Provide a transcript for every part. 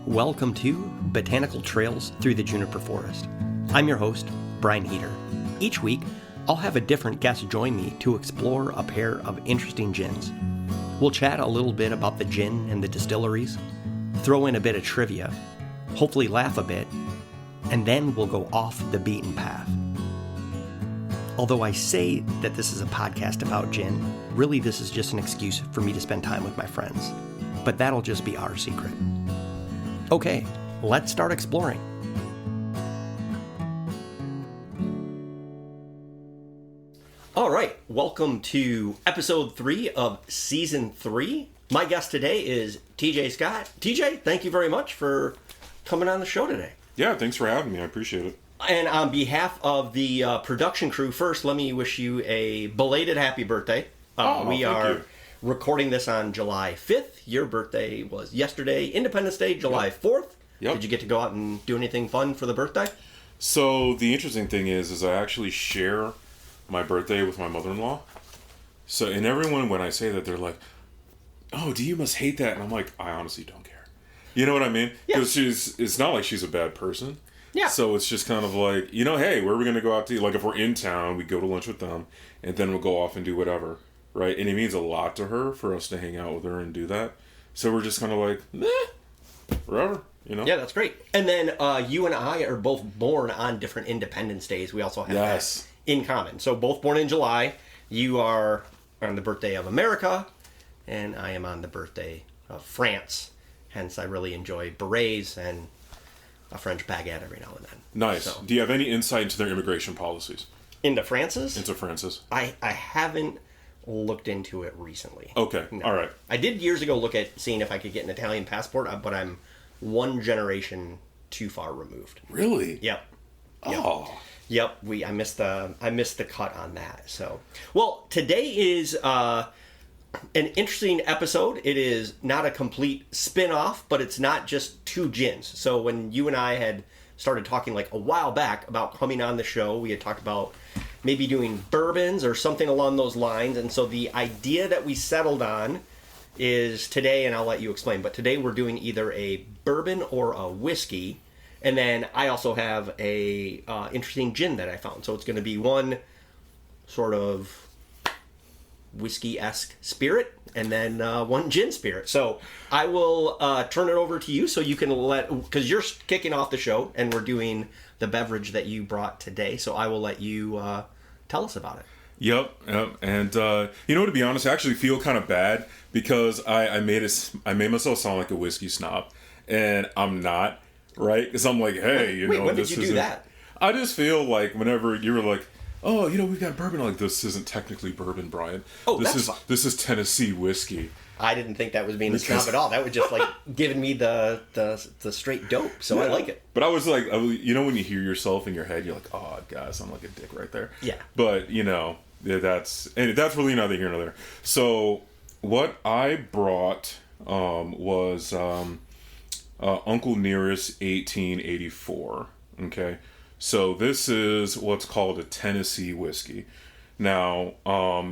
Welcome to Botanical Trails Through the Juniper Forest. I'm your host, Brian Heater. Each week, I'll have a different guest join me to explore a pair of interesting gins. We'll chat a little bit about the gin and the distilleries, throw in a bit of trivia, hopefully laugh a bit, and then we'll go off the beaten path. Although I say that this is a podcast about gin, really this is just an excuse for me to spend time with my friends. But that'll just be our secret. Okay, let's start exploring. All right, welcome to episode 3 of season 3. My guest today is TJ Scott. TJ, thank you very much for coming on the show today. Yeah, thanks for having me. I appreciate it. And on behalf of the production crew, first, let me wish you a belated happy birthday. We are recording this on July 5th. Your birthday was yesterday, Independence Day, July 4th. Yep. Did you get to go out and do anything fun for the birthday? So the interesting thing is I actually share my birthday with my mother-in-law. So, and everyone, when I say that, they're like, oh, do you must hate that? And I'm like, I honestly don't care. You know what I mean? Because it's not like she's a bad person. Yeah. So it's just kind of like, hey, where are we going to go out to eat? Like if we're in town, we go to lunch with them, and then we'll go off and do whatever, right? And it means a lot to her for us to hang out with her and do that. So we're just kind of like, whatever, Yeah, that's great. And then you and I are both born on different Independence Days. We also have that in common. So both born in July. You are on the birthday of America, and I am on the birthday of France. Hence, I really enjoy berets and a French baguette every now and then. Nice. So, do you have any insight into their immigration policies? Into France's? Into France's. I haven't looked into it recently. Okay. No. All right. I did years ago look at seeing if I could get an Italian passport, but I'm one generation too far removed. Really? Yep. Oh. Yep. I missed the cut on that. So, well, today is an interesting episode. It is not a complete spin-off, but it's not just two gins. So when you and I had started talking like a while back about coming on the show, we had talked about maybe doing bourbons or something along those lines. And so the idea that we settled on is today, and I'll let you explain, but today we're doing either a bourbon or a whiskey. And then I also have a interesting gin that I found. So it's going to be one sort of whiskey-esque spirit, and then one gin spirit. So I will turn it over to you so you can because you're kicking off the show, and we're doing the beverage that you brought today. So I will let you tell us about it. Yep. And to be honest, I actually feel kind of bad because I made myself sound like a whiskey snob, and I'm not, right? Because I'm like, hey, when did you do that? I just feel like whenever you were like, oh, we've got bourbon. Like, this isn't technically bourbon, Brian. Oh, this is Tennessee whiskey. I didn't think that was being a snob at all. That was just like giving me the straight dope. So yeah. I like it. But I was like, when you hear yourself in your head, you're like, oh, God, I sound like a dick right there. Yeah. But that's really neither here nor there. So what I brought was Uncle Nearest 1884. Okay. So this is what's called a Tennessee whiskey. Now,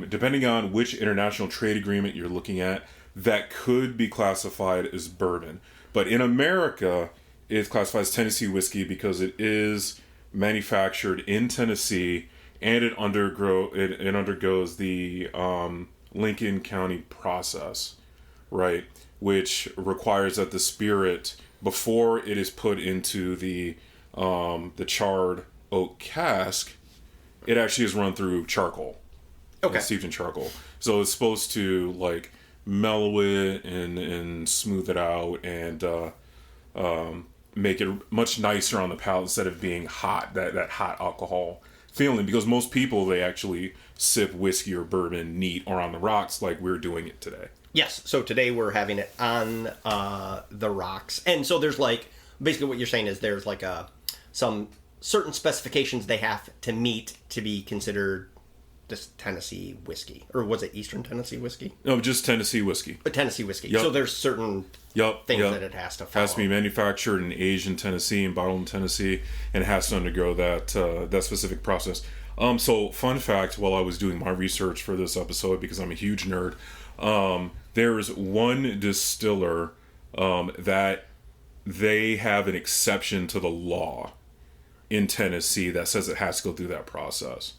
depending on which international trade agreement you're looking at, that could be classified as bourbon. But in America, it's classified as Tennessee whiskey because it is manufactured in Tennessee, and it undergoes the Lincoln County process, right? Which requires that the spirit, before it is put into the charred oak cask, it actually is run through charcoal. Okay. Steeped in charcoal. So it's supposed to like mellow it and smooth it out and make it much nicer on the palate instead of being hot, that hot alcohol feeling. Because most people, they actually sip whiskey or bourbon neat or on the rocks like we're doing it today. Yes. So today we're having it on the rocks. And so there's like, basically what you're saying is there's like some certain specifications they have to meet to be considered this Tennessee whiskey. Or was it Eastern Tennessee whiskey? No, just Tennessee whiskey. But Tennessee whiskey. Yep. So there's certain things that it has to follow. It has to be manufactured and aged in Tennessee and bottled in Tennessee, and it has to undergo that specific process. So fun fact, while I was doing my research for this episode, because I'm a huge nerd, there is one distiller that they have an exception to the law in Tennessee that says it has to go through that process.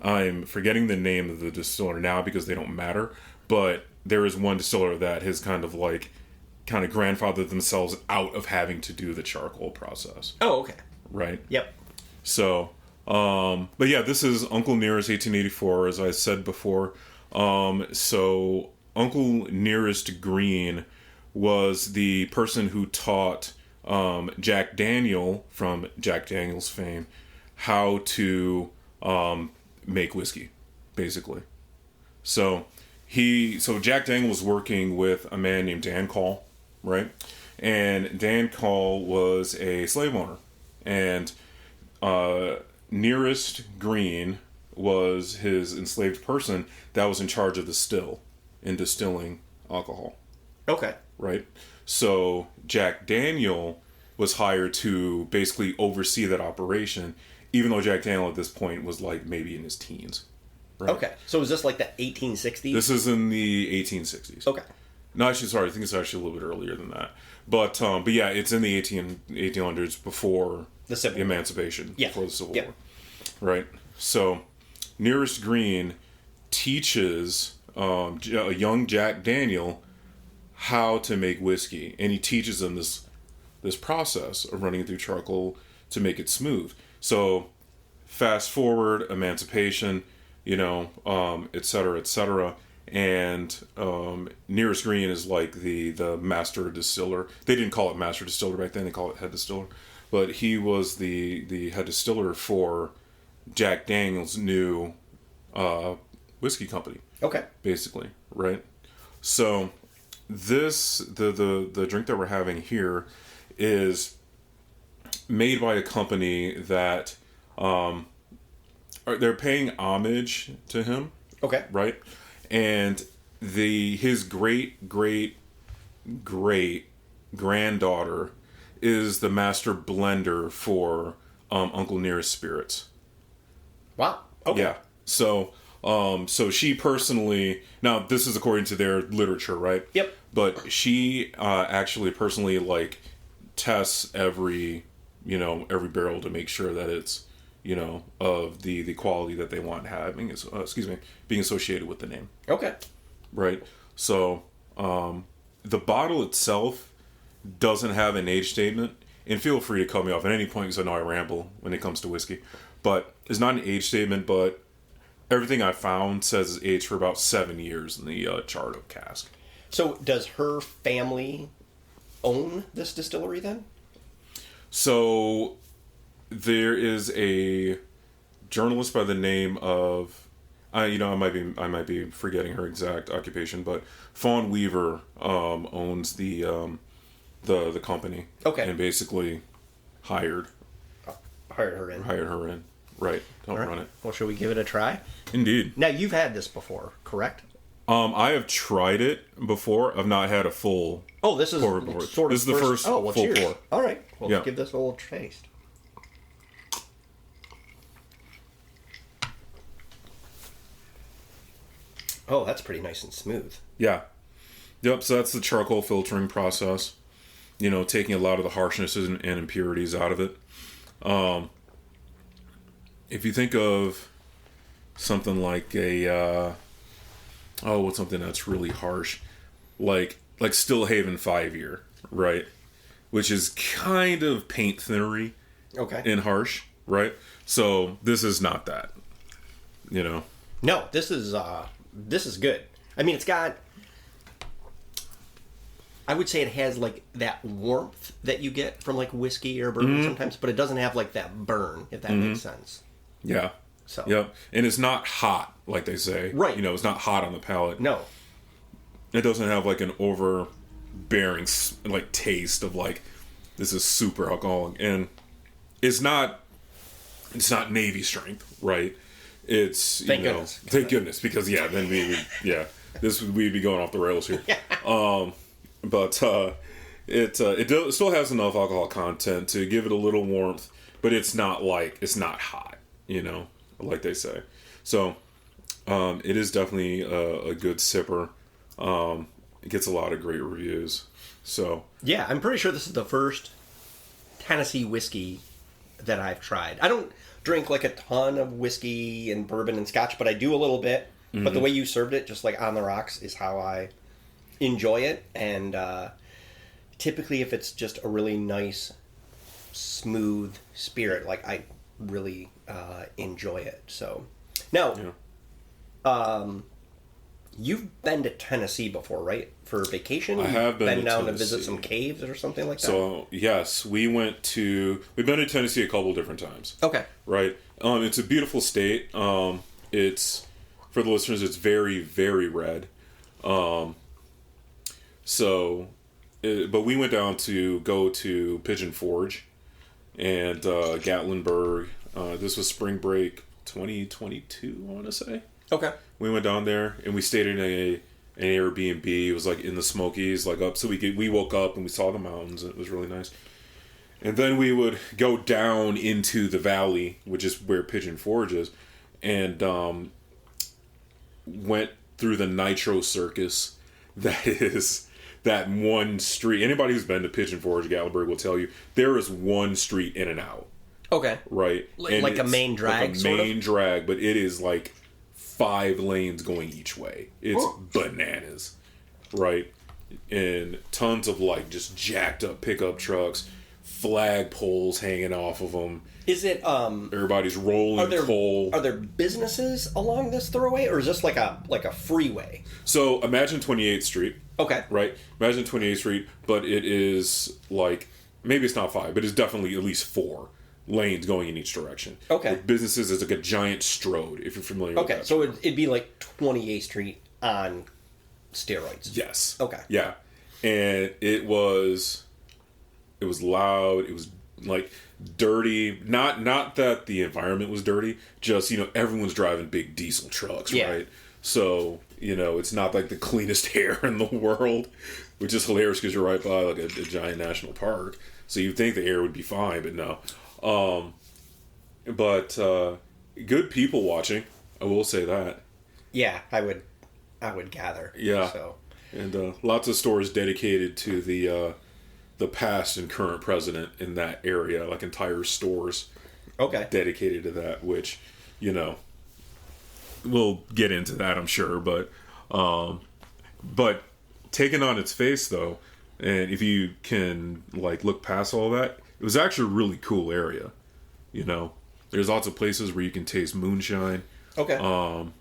I'm forgetting the name of the distiller now because they don't matter, but there is one distiller that has kind of grandfathered themselves out of having to do the charcoal process. Oh, okay. Right? Yep. So, but yeah, this is Uncle Nearest 1884, as I said before. So Uncle Nearest Green was the person who taught Jack Daniel, from Jack Daniel's fame, how to make whiskey, basically. So Jack Daniel was working with a man named Dan Call, right? And Dan Call was a slave owner, and Nearest Green was his enslaved person that was in charge of the still in distilling alcohol. Okay. Right? So Jack Daniel was hired to basically oversee that operation, even though Jack Daniel at this point was like maybe in his teens. Right? Okay. So is this like the 1860s? This is in the 1860s. Okay. No, actually, sorry. I think it's actually a little bit earlier than that. But yeah, it's in the 1800s before the Emancipation, before the Civil War. Right? So Nearest Green teaches a young Jack Daniel how to make whiskey, and he teaches him this process of running it through charcoal to make it smooth. So fast forward, Emancipation, et cetera, and Nearest Green is like the master distiller. They didn't call it master distiller back then; they call it head distiller. But he was the head distiller for Jack Daniel's new whiskey company. Okay. Basically, right? So the drink that we're having here is made by a company that they're paying homage to him. Okay. Right? And his great granddaughter is the master blender for Uncle Nearest Spirits. Wow. Okay. Yeah. So she personally, now this is according to their literature, right? Yep. But she actually personally tests every barrel to make sure that it's of the quality that they want having is being associated with the name. Okay. Right. So the bottle itself doesn't have an age statement, and feel free to cut me off at any point because I know I ramble when it comes to whiskey. But it's not an age statement, but everything I found says it's aged for about 7 years in the charred oak cask. So does her family own this distillery then? So there is a journalist by the name of I might be forgetting her exact occupation, but Fawn Weaver owns the company. Okay. And basically hired her in. Right. Don't run it. Well, shall we give it a try? Indeed. Now, you've had this before, correct? I have tried it before. I've not had a full. Oh, this is pour before. Sort of this is the first full cheers. pour. All right. Well, let's give this a little taste. Oh, that's pretty nice and smooth. Yeah. Yep. So that's the charcoal filtering process. Taking a lot of the harshnesses and impurities out of it. If you think of something like what's something that's really harsh, like Stillhaven 5-year, right? Which is kind of paint thinnery, and harsh, right? So this is not that, No, this is good. I mean, it's got. I would say it has that warmth that you get from whiskey or bourbon sometimes, but it doesn't have that burn, if that makes sense. Yeah. So. Yep. And it's not hot, like they say. Right. It's not hot on the palate. No. It doesn't have an overbearing taste of this is super alcoholic, and it's not Navy strength, right? It's thank goodness. Thank goodness, because then we'd be going off the rails here. But it still has enough alcohol content to give it a little warmth, but it's not hot, like they say. So it is definitely a good sipper. It gets a lot of great reviews. So Yeah, I'm pretty sure this is the first Tennessee whiskey that I've tried. I don't drink like a ton of whiskey and bourbon and scotch, but I do a little bit. Mm-hmm. But the way you served it, just like on the rocks, is how I enjoy it. And typically, if it's just a really nice, smooth spirit, like I really enjoy it. So now, you've been to Tennessee before, right? For vacation? I have been down to to visit some caves or something like that? So, yes, we've been to Tennessee a couple different times. Okay. Right? It's a beautiful state. It's, for the listeners, it's very, very red. But we went down to go to Pigeon Forge and Gatlinburg. This was spring break 2022, I want to say. Okay. We went down there and we stayed in an Airbnb. It was like in the Smokies, like up. So we woke up and we saw the mountains. And it was really nice. And then we would go down into the valley, which is where Pigeon Forge is, and went through the Nitro Circus. That is that one street. Anybody who's been to Pigeon Forge, Gatlinburg will tell you there is one street in and out. Okay. Right. Like a main drag. Like a main drag, but it is like 5 lanes going each way. It's bananas, right? And tons of like just jacked up pickup trucks, flag poles hanging off of them. Is it everybody's rolling coal? Are there businesses along this thoroughway, or is this like a freeway? So imagine 28th Street. Okay. Right? Imagine 28th Street, but it is like, maybe it's not 5, but it's definitely at least 4 lanes going in each direction. Okay. With businesses is like a giant strode, if you're familiar with that. Okay, so it'd be like 28th Street on steroids. Yes. Okay. Yeah. And it was loud, it was like dirty. Not that the environment was dirty, just, everyone's driving big diesel trucks, right? So, it's not like the cleanest air in the world, which is hilarious because you're right by like a giant national park. So you'd think the air would be fine, but no. But good people watching, I will say that. Yeah, I would gather. Yeah. So. And lots of stores dedicated to the past and current president in that area, like entire stores. Okay. Dedicated to that, which, we'll get into that, I'm sure, but taken on its face though, and if you can like look past all that, it was actually a really cool area. There's lots of places where you can taste moonshine. Okay.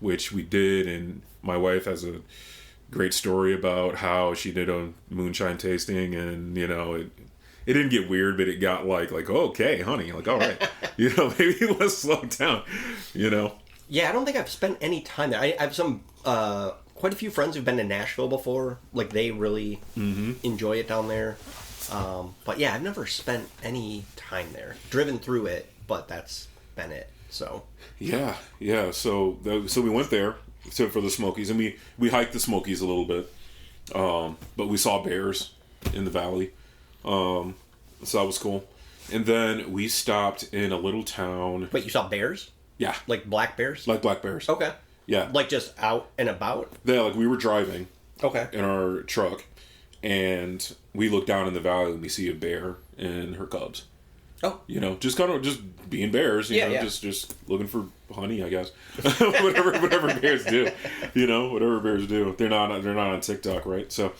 Which we did, and my wife has a great story about how she did a moonshine tasting, and it didn't get weird, but it got like oh, okay, honey, like all right, maybe let's slow down, Yeah, I don't think I've spent any time there. I have some quite a few friends who've been to Nashville before. Like they really enjoy it down there. But yeah, I've never spent any time there. Driven through it, but that's been it. So yeah. So we went there for the Smokies, and we hiked the Smokies a little bit. But we saw bears in the valley. So that was cool. And then we stopped in a little town. Wait, you saw bears? Yeah. Like black bears? Like black bears. Okay. Yeah. Like just out and about? Yeah, like we were driving. Okay. In our truck, and we look down in the valley and we see a bear and her cubs. Oh. Just kind of just being bears, yeah. just looking for honey, I guess. whatever bears do. Whatever bears do. They're not on TikTok, right? So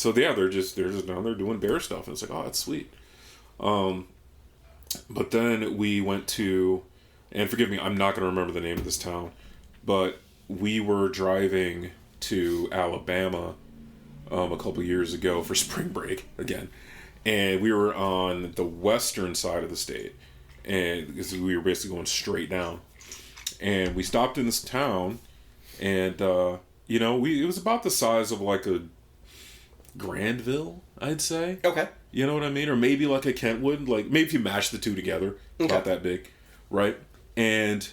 yeah, they're just down there doing bear stuff, and it's like, oh, that's sweet. But then we went to, and forgive me, I'm not going to remember the name of this town, but we were driving to Alabama a couple years ago for spring break again, and we were on the western side of the state, and because we were basically going straight down, and we stopped in this town, and it was about the size of like a Granville, I'd say. Okay. You know what I mean? Or maybe like a Kentwood. Like, maybe if you mash the two together, about that big, right? And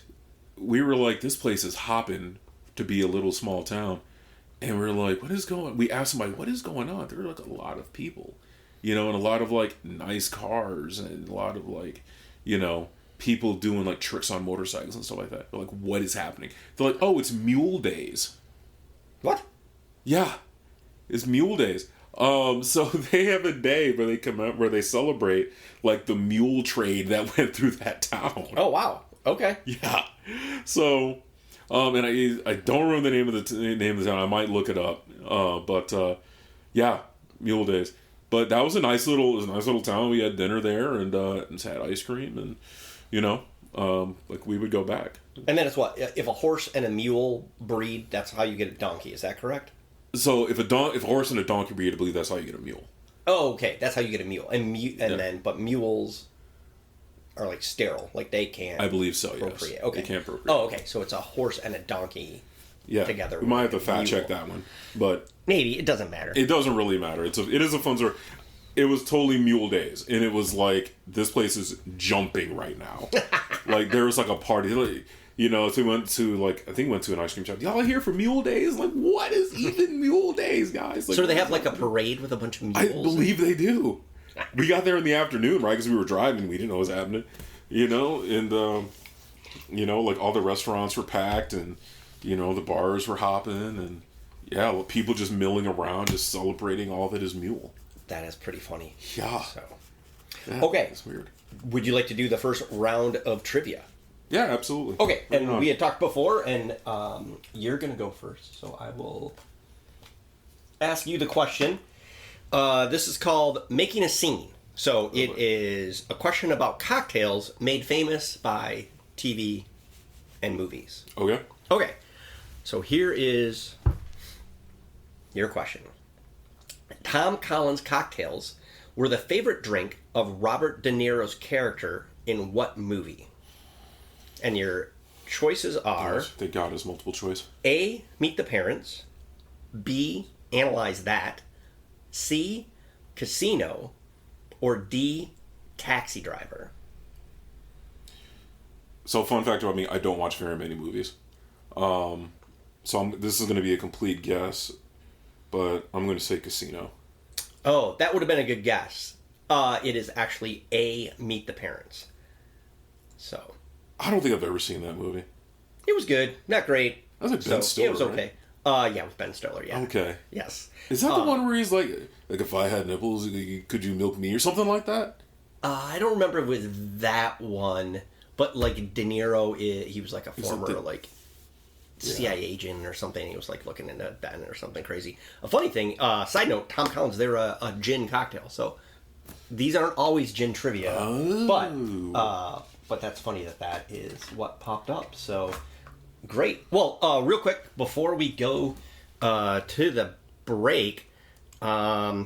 we were like, this place is hopping to be a little small town. And we were like, what is going on? We asked somebody, what is going on? There are like a lot of people, and a lot of like nice cars, and a lot of like, people doing like tricks on motorcycles and stuff like that. They're like, what is happening? They're like, oh, it's Mule Days. What? Yeah, it's Mule Days. So they have a day where they come out where they celebrate like the mule trade that went through that town. Oh wow. Okay. Yeah. So, and I don't remember the name of the town. I might look it up. But yeah, Mule Days. But that was a nice little town. We had dinner there and had ice cream and like we would go back. And then it's what if a horse and a mule breed? That's how you get a donkey. Is that correct? So if a horse and a donkey breed, I believe that's how you get a mule. Oh, okay. That's how you get a mule. But mules are like sterile, like they can't. I believe so. Procreate. Yes. Okay. They can't procreate. Oh, okay. So it's a horse and a donkey. Yeah. Together. We might have to fact check that one, but maybe it doesn't matter. It doesn't really matter. It is a fun story. It was totally Mule Days, and it was like this place is jumping right now. Like there was like a party. Like, so we went to an ice cream shop. Y'all here for Mule Days? Like, what is even Mule Days, guys? Like, so do they have like a parade with a bunch of mules? I believe they do. We got there in the afternoon, right? Because we were driving. We didn't know what was happening. Like all the restaurants were packed, and the bars were hopping, and yeah, people just milling around, just celebrating all that is mule. That is pretty funny. Yeah. So. Yeah, okay. It's weird. Would you like to do the first round of trivia? Yeah, absolutely. Okay, and we had talked before, and you're going to go first, so I will ask you the question. This is called Making a Scene. So it is a question about cocktails made famous by TV and movies. Okay. Okay, so here is your question. Tom Collins cocktails were the favorite drink of Robert De Niro's character in what movie? And your choices are... Thank God it's multiple choice. A, Meet the Parents. B, Analyze That. C, Casino. Or D, Taxi Driver. So fun fact about me, I don't watch very many movies. This is going to be a complete guess, but I'm going to say Casino. Oh, that would have been a good guess. It is actually A, Meet the Parents. So... I don't think I've ever seen that movie. It was good. Not great. That was like Ben Stiller, it was okay. Right? Yeah, with Ben Stiller, yeah. Okay. Yes. Is that the one where he's like if I had nipples, could you milk me or something like that? I don't remember if it was that one, but like De Niro, he was like a former CIA agent or something. He was like looking into Ben or something crazy. A funny thing, side note, Tom Collins, they're a gin cocktail, so these aren't always gin trivia, but that's funny that is what popped up. So great. Well, real quick before we go to the break, our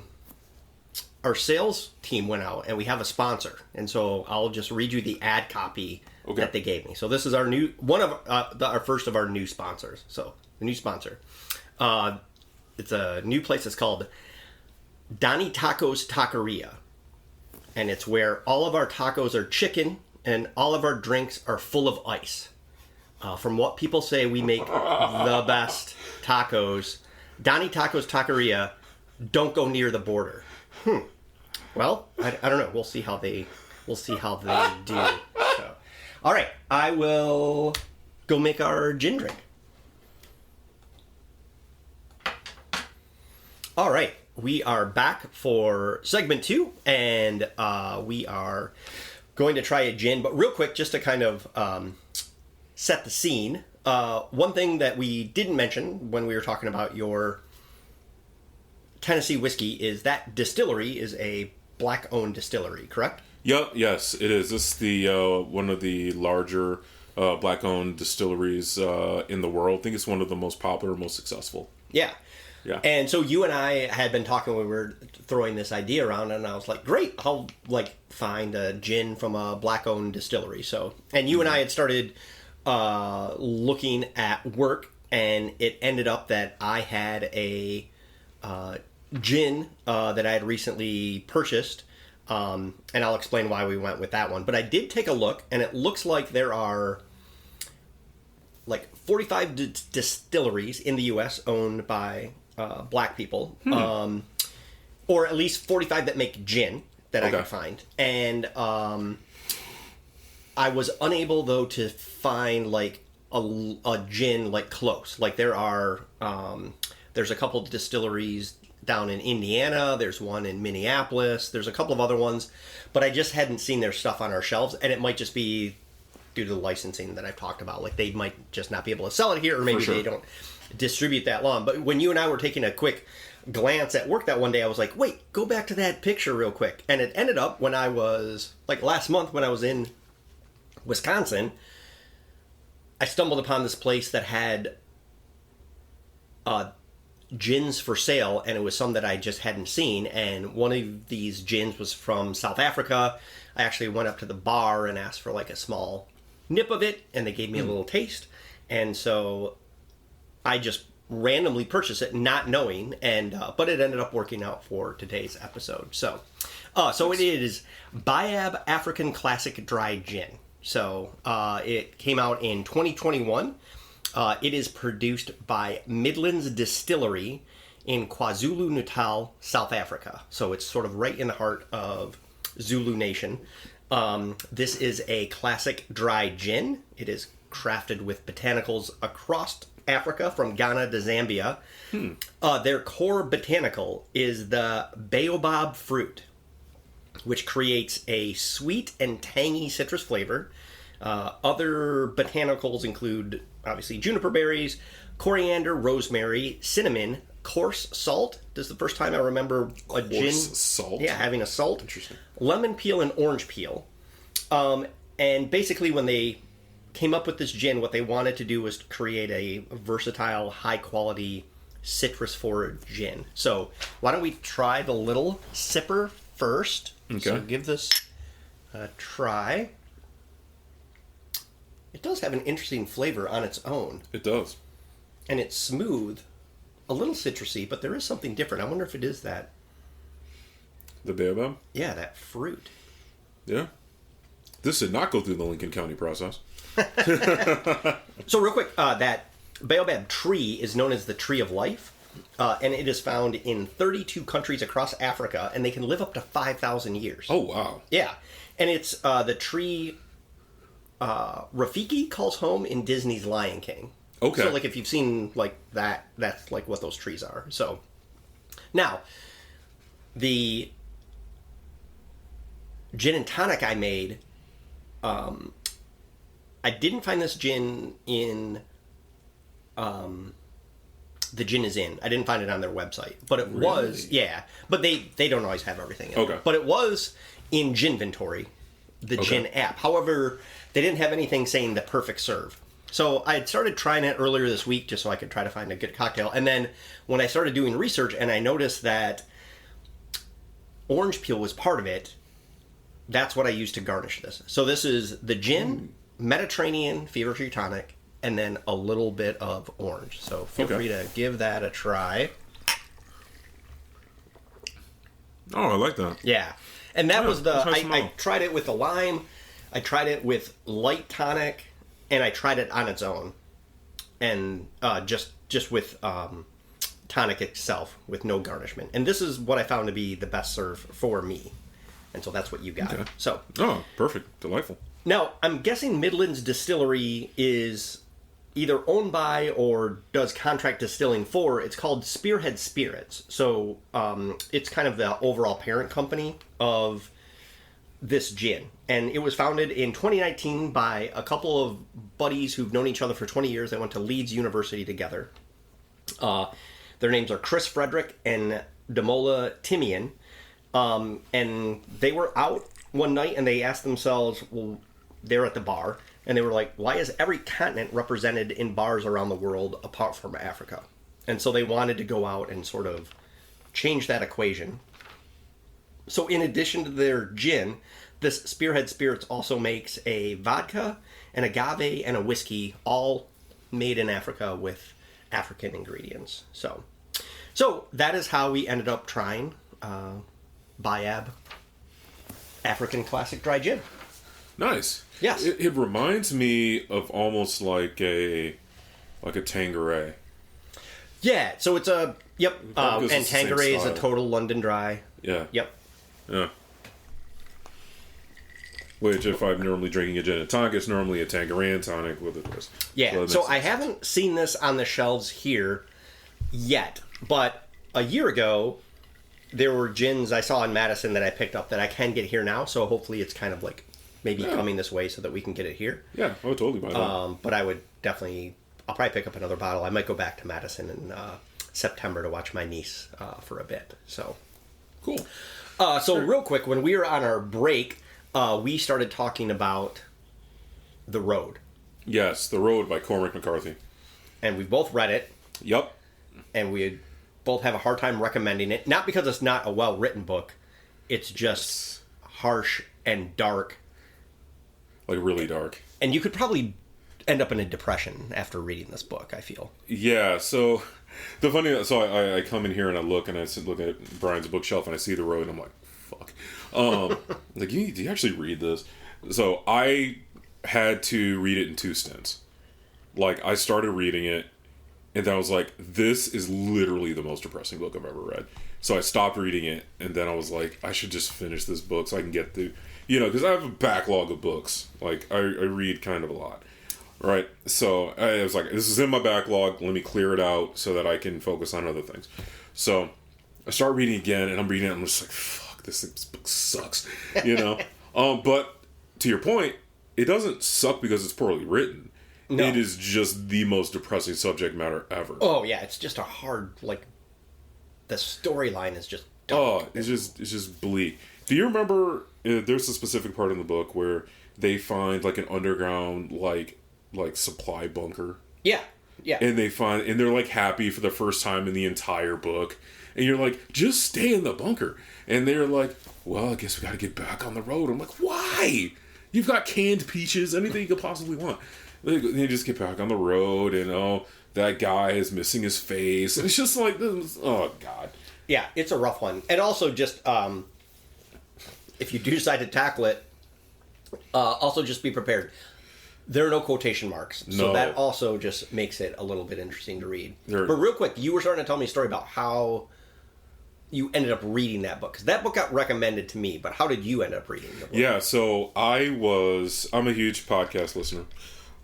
sales team went out and we have a sponsor, and so I'll just read you the ad copy that they gave me. So this is our our first of our new sponsors. So the new sponsor, it's a new place. It's called Donnie Tacos Taqueria, and it's where all of our tacos are chicken and all of our drinks are full of ice. From what people say, we make the best tacos. Donnie Tacos Taqueria. Don't go near the border. Well, I don't know. We'll see how they do. So, all right, I will go make our gin drink. All right, we are back for segment 2, and we are going to try a gin. But real quick, just to kind of set the scene, one thing that we didn't mention when we were talking about your Tennessee whiskey is that distillery is a black-owned distillery, correct? Yep. Yes, it is. This is the one of the larger black-owned distilleries in the world. I think it's one of the most popular, most successful. Yeah. Yeah. And so you and I had been talking when we were throwing this idea around, and I was like, great, I'll find a gin from a black-owned distillery. So, and you and I had started looking at work, and it ended up that I had a gin that I had recently purchased, and I'll explain why we went with that one. But I did take a look, and it looks like there are 45 distilleries in the U.S. owned by black people, or at least 45 that make gin that I could find. And I was unable, though, to find a gin close. There are There's a couple of distilleries down in Indiana. There's one in Minneapolis. There's a couple of other ones, but I just hadn't seen their stuff on our shelves, and it might just be due to the licensing that I've talked about. Like, they might just not be able to sell it here, or maybe they don't distribute that long. But when you and I were taking a quick glance at work that one day, I was like, wait, go back to that picture real quick. And it ended up when I was, like last month when I was in Wisconsin, I stumbled upon this place that had gins for sale, and it was some that I just hadn't seen. And one of these gins was from South Africa. I actually went up to the bar and asked for like a small nip of it, and they gave me a little taste. And so I just randomly purchased it, not knowing, and but it ended up working out for today's episode. So it is Bayab African Classic Dry Gin. So it came out in 2021. It is produced by Midlands Distillery in KwaZulu-Natal, South Africa. So it's sort of right in the heart of Zulu Nation. This is a classic dry gin. It is crafted with botanicals across Africa, from Ghana to Zambia. Their core botanical is the baobab fruit, which creates a sweet and tangy citrus flavor. Other botanicals include, obviously, juniper berries, coriander, rosemary, cinnamon, coarse salt. This is the first time I remember a gin. Salt? Yeah, having a salt. Interesting. Lemon peel and orange peel. And basically, when they came up with this gin, what they wanted to do was create a versatile, high-quality citrus forward gin. So why don't we try the little sipper first? Okay. So give this a try. It does have an interesting flavor on its own. It does. And it's smooth, a little citrusy, but there is something different. I wonder if it is that. The baobab? Yeah, that fruit. Yeah. This did not go through the Lincoln County process. So real quick, that baobab tree is known as the tree of life, and it is found in 32 countries across Africa, and they can live up to 5,000 years. Oh, wow. Yeah, and it's the tree Rafiki calls home in Disney's Lion King. Okay. So, like, if you've seen, like, that, that's, like, what those trees are. So, now, the gin and tonic I made, I didn't find this gin in the Gin Is In. I didn't find it on their website. But it was, yeah. But they don't always have everything in Okay. it. But it was in Ginventory, the gin app. However, they didn't have anything saying the perfect serve. So I had started trying it earlier this week just so I could try to find a good cocktail. And then when I started doing research and I noticed that orange peel was part of it, that's what I used to garnish this. So this is the gin, Mediterranean fever-tree tonic, and then a little bit of orange. So feel free to give that a try. Oh, I like that. Yeah. And that was the... nice I tried it with the lime, I tried it with light tonic, and I tried it on its own. And just with tonic itself, with no garnishment. And this is what I found to be the best serve for me. And so that's what you got. Okay. So... Oh, perfect. Delightful. Now, I'm guessing Midlands Distillery is either owned by or does contract distilling for. It's called Spearhead Spirits. So it's kind of the overall parent company of this gin. And it was founded in 2019 by a couple of buddies who've known each other for 20 years. They went to Leeds University together. Their names are Chris Frederick and Damola Timian. And they were out one night and they asked themselves, well, they're at the bar, and they were like, why is every continent represented in bars around the world apart from Africa? And so they wanted to go out and sort of change that equation. So in addition to their gin, this Spearhead Spirits also makes a vodka, an agave, and a whiskey, all made in Africa with African ingredients. So that is how we ended up trying Bayab African Classic Dry Gin. Nice. Yes. It reminds me of almost like a Tanqueray. Yeah, so it's a... Yep. And it's the same Tanqueray is a style. total London Dry. Yeah. Yep. Yeah. Which, if I'm normally drinking a gin and tonic, it's normally a Tanqueray and tonic with a twist. Yeah, that so makes I sense. haven't seen this on the shelves here, yet. But a year ago, there were gins I saw in Madison that I picked up that I can get here now. So hopefully it's kind of like maybe coming this way so that we can get it here. Yeah, I would totally buy that. But I would definitely, I'll probably pick up another bottle. I might go back to Madison in September to watch my niece for a bit. So Cool. So real quick, when we were on our break, we started talking about The Road. Yes, The Road by Cormac McCarthy. And we both read it. Yep. And we both have a hard time recommending it. Not because it's not a well-written book. It's just harsh and dark. Like, really dark. And you could probably end up in a depression after reading this book, I feel. Yeah, so the funny... So I come in here and I look at Brian's bookshelf and I see The Road and I'm like, fuck. Like, do you actually read this? So I had to read it in 2 stints. Like, I started reading it and then I was like, this is literally the most depressing book I've ever read. So I stopped reading it, and then I was like, I should just finish this book so I can get through, because I have a backlog of books. Like, I read kind of a lot, right? So I was like, this is in my backlog, let me clear it out so that I can focus on other things. So I start reading again, and I'm reading it, and I'm just like, fuck, this book sucks, But to your point, it doesn't suck because it's poorly written. No. It is just the most depressing subject matter ever. Oh, yeah, it's just a hard, the storyline is just dark. Oh, it's just bleak. Do you remember, there's a specific part in the book where they find, an underground, like supply bunker? Yeah, yeah. And they're, happy for the first time in the entire book. And you're like, just stay in the bunker. And they're like, well, I guess we gotta get back on the road. I'm like, why? You've got canned peaches, anything you could possibly want. They just get back on the road, and that guy is missing his face. And it's just like, oh god. Yeah, it's a rough one. And also just, if you do decide to tackle it, also just be prepared. There are no quotation marks. So that also just makes it a little bit interesting to read. But real quick, you were starting to tell me a story about how you ended up reading that book. Because that book got recommended to me, but how did you end up reading the book? Yeah, so I'm a huge podcast listener.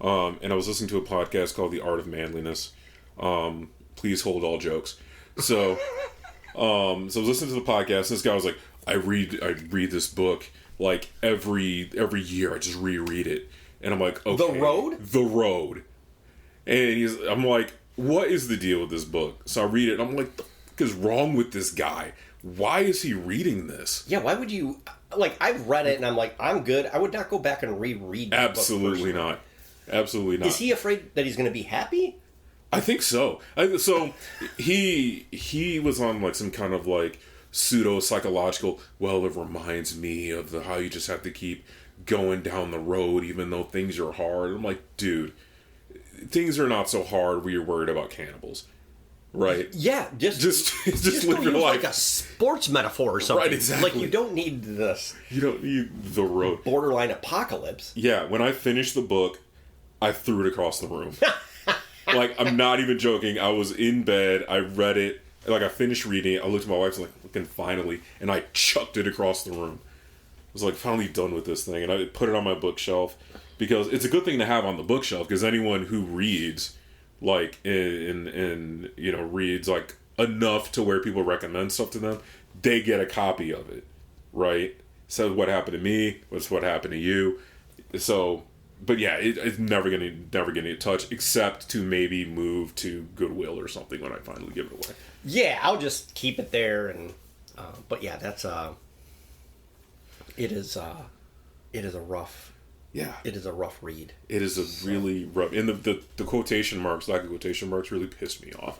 And I was listening to a podcast called The Art of Manliness. Please hold all jokes. So, so I was listening to the podcast, and this guy was like, I read this book every year. I just reread it, and I'm like, okay, The Road. And I'm like, what is the deal with this book? So I read it, and I'm like, the fuck is wrong with this guy? Why is he reading this? Yeah, why would you? I've read it, and I'm like, I'm good. I would not go back and reread. Absolutely not. Absolutely not. Is he afraid that he's going to be happy? I think so. So he was on some kind of pseudo psychological. Well, it reminds me of how you just have to keep going down the road even though things are hard. I'm like, dude, things are not so hard when you're worried about cannibals, right? Yeah, just live your life. A sports metaphor or something. Right, exactly. You don't need this. You don't need the road. Borderline apocalypse. Yeah, when I finished the book, I threw it across the room. I'm not even joking. I was in bed. I read it. I finished reading it. I looked at my wife and looking finally, and I chucked it across the room. I was finally done with this thing, and I put it on my bookshelf because it's a good thing to have on the bookshelf because anyone who reads, reads enough to where people recommend stuff to them, they get a copy of it, right? So what happened to me was what happened to you. So. But yeah, it's never gonna touch except to maybe move to Goodwill or something when I finally give it away. Yeah, I'll just keep it there, and but yeah, that's it is a rough. Yeah, it is a rough read. It is a really rough, and the quotation marks, lack of quotation marks, really pissed me off.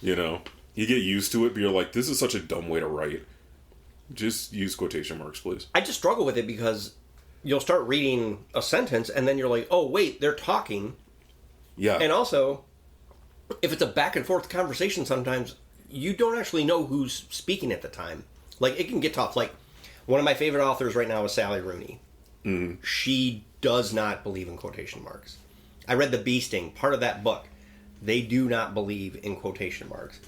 You get used to it, but you're like, this is such a dumb way to write. Just use quotation marks, please. I just struggle with it because you'll start reading a sentence and then you're like, oh, wait, they're talking. Yeah. And also, if it's a back and forth conversation sometimes, you don't actually know who's speaking at the time. It can get tough. One of my favorite authors right now is Sally Rooney. Mm-hmm. She does not believe in quotation marks. I read The Bee Sting, part of that book. They do not believe in quotation marks.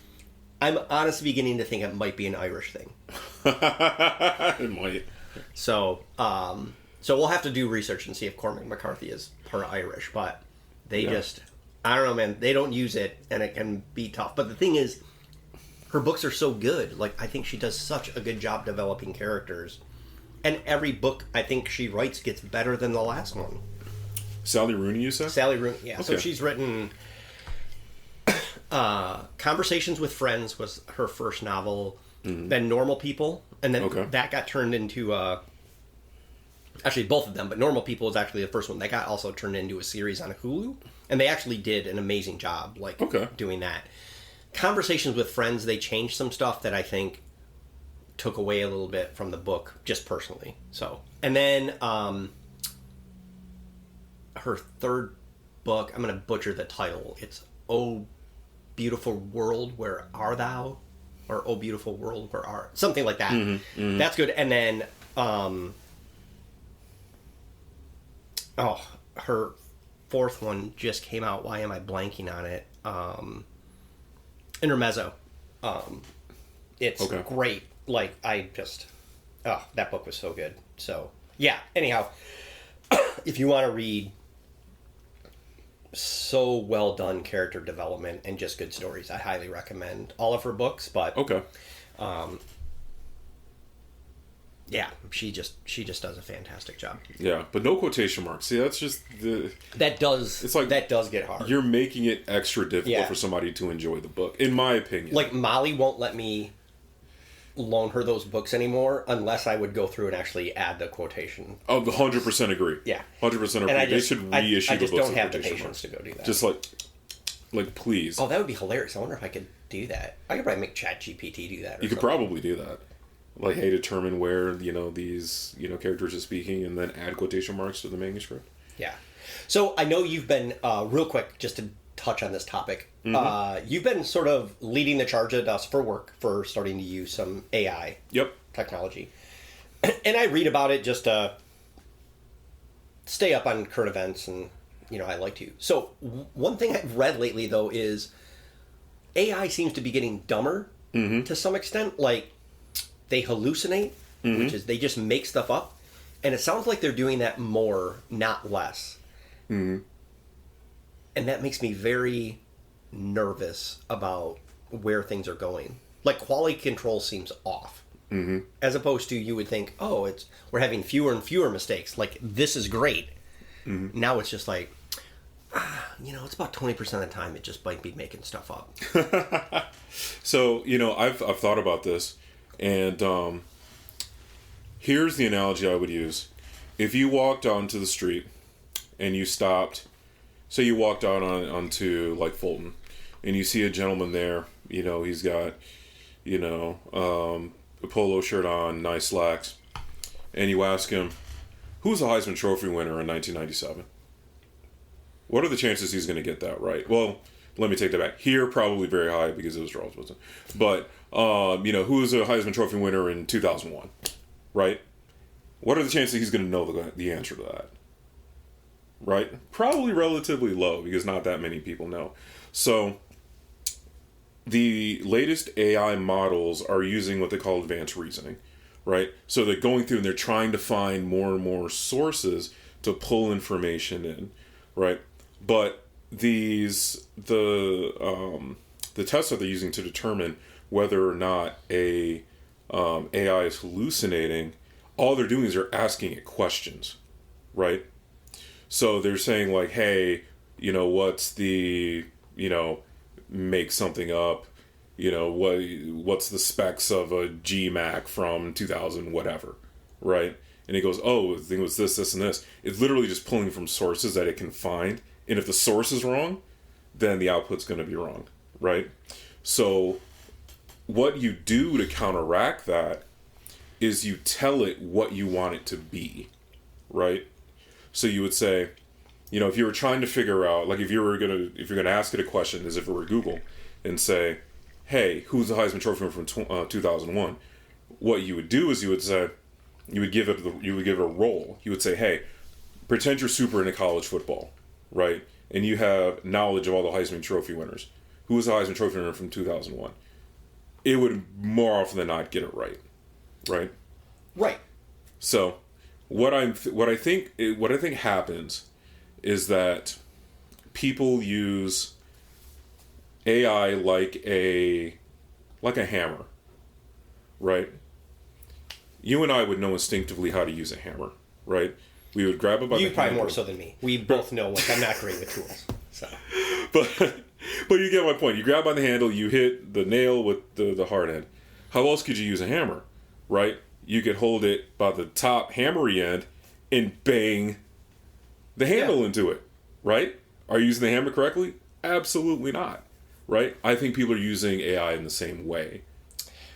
I'm honestly beginning to think it might be an Irish thing. It might. So we'll have to do research and see if Cormac McCarthy is part Irish, but they I don't know, man. They don't use it, and it can be tough. But the thing is, her books are so good. Like, I think she does such a good job developing characters. And every book I think she writes gets better than the last one. Sally Rooney, you said? Sally Rooney, yeah. Okay. So she's written Conversations with Friends was her first novel. Mm-hmm. Then Normal People. And then that got turned into... actually, both of them. But Normal People was actually the first one. That got also turned into a series on Hulu. And they actually did an amazing job doing that. Conversations with Friends, they changed some stuff that I think took away a little bit from the book, just personally. So, and then her third book, I'm going to butcher the title. It's Oh Beautiful World, Where Are Thou? Or Oh Beautiful World, Where Are... Something like that. Mm-hmm, mm-hmm. That's good. And then her fourth one just came out. Why am I blanking on it? Intermezzo. It's great. Like, I just... Oh, that book was so good. So, yeah. Anyhow, if you want to read so well done character development and just good stories, I highly recommend all of her books. But yeah, she just does a fantastic job. Yeah, but no quotation marks. See, that's just that does get hard. You're making it extra difficult for somebody to enjoy the book, in my opinion. Like, Molly won't let me loan her those books anymore unless I would go through and actually add the quotation. Oh, 100% agree. Yeah, 100% agree. They should reissue the books. I just don't have the patience to go do that. Just like please. Oh, that would be hilarious. I wonder if I could do that. I could probably make ChatGPT do that. You could probably do that. Like, hey, determine where, these, characters are speaking, and then add quotation marks to the manuscript. Yeah. So, I know you've been, real quick, just to touch on this topic, you've been sort of leading the charge at us for work for starting to use some AI technology. And I read about it just to stay up on current events, and, I like to. So, one thing I've read lately, though, is AI seems to be getting dumber to some extent. Like, they hallucinate, which is they just make stuff up. And it sounds like they're doing that more, not less. Mm-hmm. And that makes me very nervous about where things are going. Like, quality control seems off. Mm-hmm. As opposed to, you would think, we're having fewer and fewer mistakes. Like, this is great. Mm-hmm. Now it's just like, it's about 20% of the time it just might be making stuff up. So, I've thought about this. And here's the analogy I would use. If you walked onto the street and you stopped, say you walked out onto like Fulton, and you see a gentleman there, he's got, a polo shirt on, nice slacks, and you ask him, who's the Heisman Trophy winner in 1997? What are the chances he's going to get that right? Well, let me take that back. Here, probably very high because it was Charles Woodson. But, who was a Heisman Trophy winner in 2001, right? What are the chances he's going to know the answer to that? Right? Probably relatively low because not that many people know. So, the latest AI models are using what they call advanced reasoning, right? So they're going through and they're trying to find more and more sources to pull information in, right? But the tests that they're using to determine whether or not AI is hallucinating, all they're doing is they're asking it questions, right? So they're saying like, hey, what's the, make something up, what's the specs of a GMAC from 2000 whatever, right? And it goes, oh, the thing was this, this, and this. It's literally just pulling from sources that it can find. And if the source is wrong, then the output's going to be wrong, right? So what you do to counteract that is you tell it what you want it to be, right? So you would say, if you were trying to figure out, like if you're gonna ask it a question as if it were Google, and say, hey, who's the Heisman Trophy winner from 2001? What you would do is you would give it a role. You would say, hey, pretend you're super into college football, right? And you have knowledge of all the Heisman Trophy winners. Who was the Heisman Trophy winner from 2001? It would more often than not get it right, right? Right. So, what I think happens is that people use AI like a hammer, right? You and I would know instinctively how to use a hammer, right? We would grab it by the handle. You probably more so than me. We both know, like, I'm not great with tools. So, but you get my point. You grab by the handle, you hit the nail with the hard end. How else could you use a hammer, right? You could hold it by the top hammery end and bang the handle into it, right? Are you using the hammer correctly? Absolutely not, right? I think people are using AI in the same way.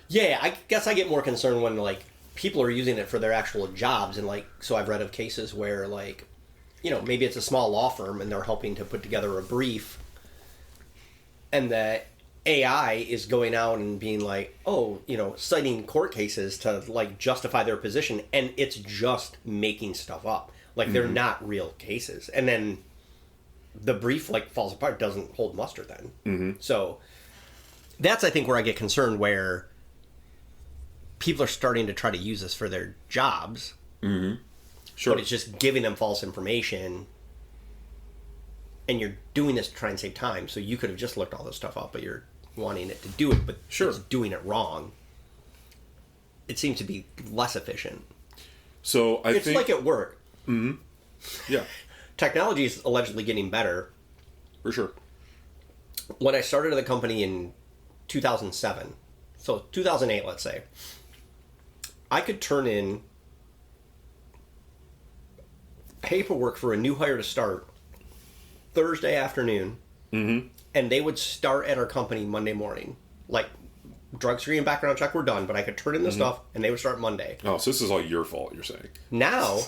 Yeah, I guess I get more concerned when, like, people are using it for their actual jobs. And, like, so I've read of cases where, like, you know, maybe it's a small law firm and they're helping to put together a brief, and the AI is going out and being like, oh, you know, citing court cases to, like, justify their position, and it's just making stuff up. Like, they're not real cases. And then the brief, like, falls apart, doesn't hold muster then. Mm-hmm. So that's, I think, where I get concerned, where people are starting to try to use this for their jobs. Mm-hmm. Sure. But it's just giving them false information, and you're doing this to try and save time. So you could have just looked all this stuff up, but you're wanting it to do it, but it's doing it wrong. It seems to be less efficient. So I think it's like at work. Mm-hmm. Yeah. Technology is allegedly getting better. For sure. When I started the company in 2007, so 2008, let's say, I could turn in paperwork for a new hire to start Thursday afternoon, and they would start at our company Monday morning. Like, drug screen and background check were done, but I could turn in the stuff, and they would start Monday. Oh, so this is all your fault, you're saying? Now,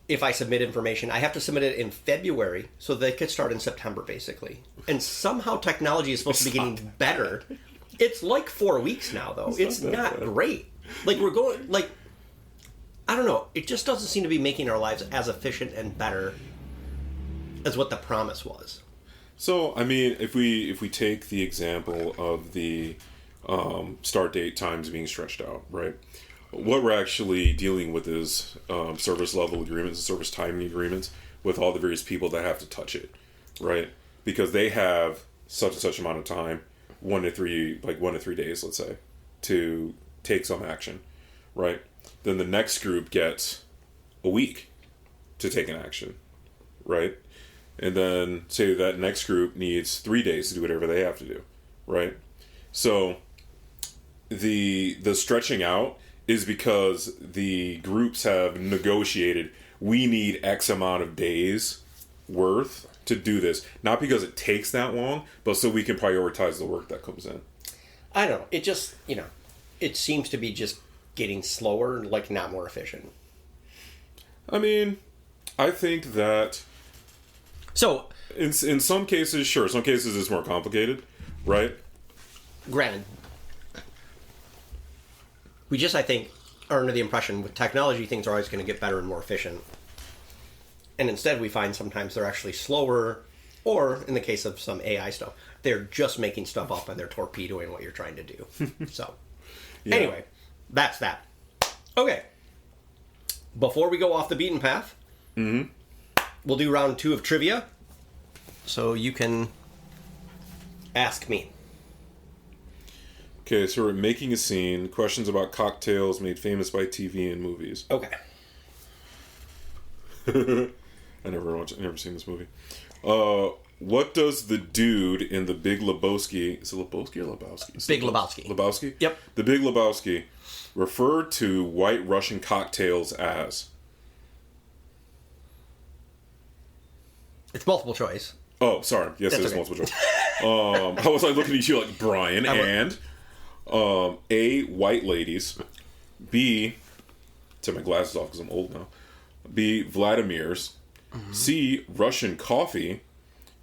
if I submit information, I have to submit it in February, so they could start in September, basically. And somehow technology is supposed to be getting better. It's like 4 weeks now, though. It's not great. Like, we're going, like, I don't know. It just doesn't seem to be making our lives as efficient and better as what the promise was. So, I mean, if we take the example of the start date times being stretched out, right? What we're actually dealing with is service level agreements and service timing agreements with all the various people that have to touch it, right? Because they have such and such amount of time, 1 to 3 days, let's say, to take some action, right? Then the next group gets a week to take an action, right? And then say that next group needs 3 days to do whatever they have to do, right? So the stretching out is because the groups have negotiated, we need X amount of days worth to do this. Not because it takes that long, but so we can prioritize the work that comes in. I don't know. It just, you know, it seems to be just getting slower, like not more efficient. I mean, I think that so in some cases, sure, some cases it's more complicated, right? Granted, we just, I think, are under the impression with technology things are always going to get better and more efficient. And instead we find sometimes they're actually slower, or in the case of some AI stuff, they're just making stuff up and they're torpedoing what you're trying to do. So, yeah. Anyway, that's that. Okay. Before we go off the beaten path, we'll do round 2 of trivia. So you can ask me. Okay, so we're making a scene. Questions about cocktails made famous by TV and movies. Okay. I never seen this movie. What does the dude in The Big Lebowski... Is it Lebowski or Lebowski? Big Lebowski. Lebowski? Yep. The Big Lebowski referred to White Russian cocktails as... It's multiple choice. Oh, sorry. Yes, That's it is okay. multiple choice. I was like looking at you like, Brian, and... A, white ladies. B, take my glasses off because I'm old now. B, Vladimir's. C, Russian coffee.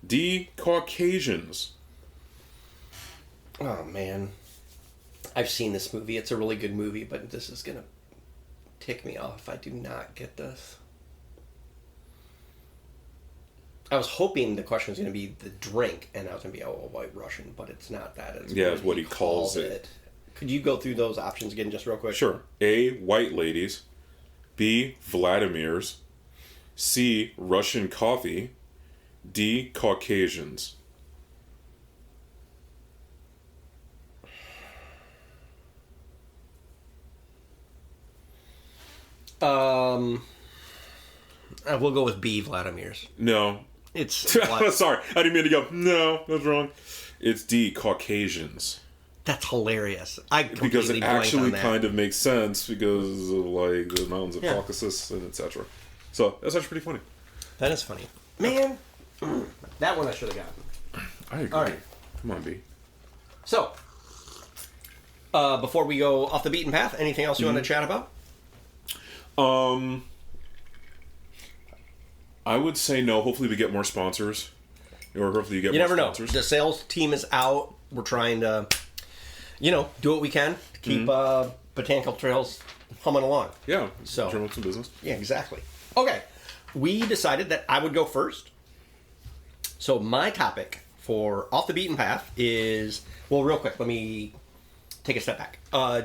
D, Caucasians. Oh, man. I've seen this movie. It's a really good movie, but this is going to tick me off if I do not get this. I was hoping the question was going to be the drink, and I was going to be, oh, White Russian, but it's not that. It's what he calls it. Could you go through those options again just real quick? Sure. A, white ladies. B, Vladimir's. C, Russian coffee. D. Caucasians. We'll go with B. Vladimir's. No. It's sorry, I didn't mean to go. No, that's wrong. It's D. Caucasians. That's hilarious. I completely Because it actually on that. kind of makes sense because of like the mountains of Yeah. Caucasus and etc. So that's actually pretty funny. That is funny, man. That one I should have gotten. I agree. All right. Come on, B. So, before we go off the beaten path, anything else you want to chat about? I would say no. Hopefully, we get more sponsors, or hopefully you get. You more never know. sponsors. The sales team is out. We're trying to, do what we can to keep Botanical Trails humming along. Yeah. So- drum up some business. Yeah, exactly. Okay, we decided that I would go first. So my topic for Off the Beaten Path is, well, real quick, let me take a step back.